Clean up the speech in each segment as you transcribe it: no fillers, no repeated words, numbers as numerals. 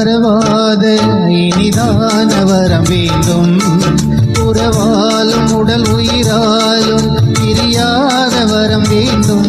மறவாத இனிதான வரம் வேண்டும். உறவாலும் உடல் உயிராலும் பிரியாத வரம் வேண்டும்.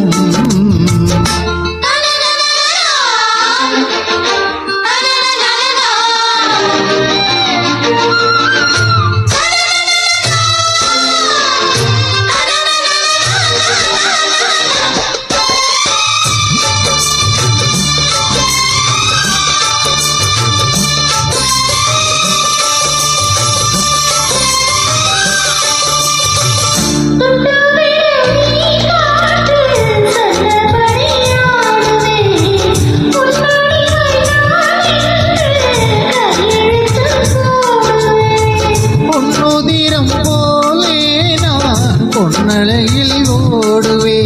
பொன்னலையில் ஓடுவே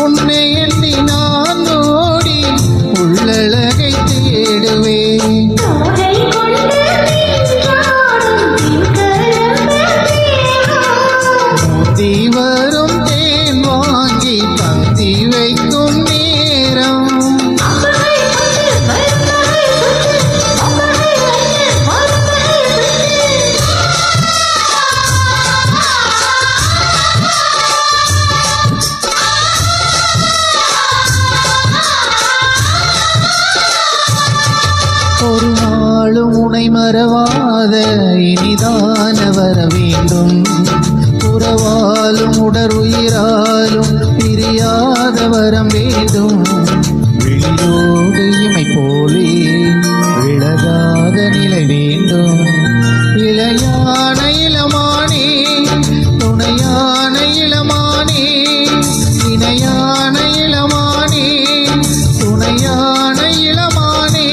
உன்னை எண்ணி நான் ஓடி உள்ளழகை தேடுவே. மோதி வரும் தேன் வாங்கி தந்தி வைக்கும் நேரம். ஒரு நாளும் உனை மறவாத இனிதான வர வேண்டும். உறவாலும் உடற்உயிராலும் பிரியாத வரம் வேண்டும். விழியோடு இமை போலே விலகாத நிலை வேண்டும். இளையான இளமானே துணையான இளமானே இணையான இளமானே துணையான இளமானே.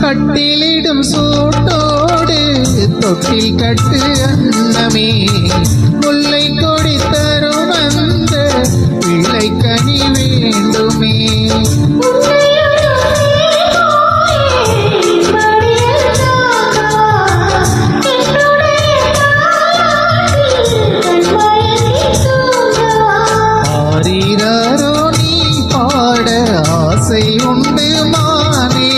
கட்டிலிடும் சூட்டோடு தொட்டில் கட்டு அன்னமே. முல்லை கொடி தரும் அந்த பிள்ளை கனி வேண்டுமே. ஆரீராரோ நீ பாட ஆசை உண்டு மானே.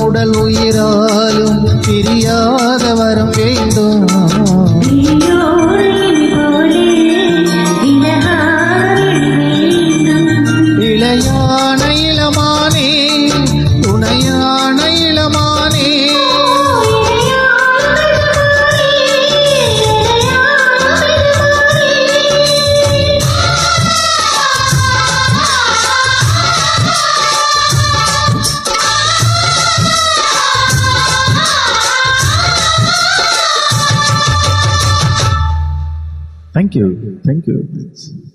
உடல் உயிராலும் பிரியாத வரம் வேண்டும். இளையான இளமானே துணையான இளமானே. Thank you.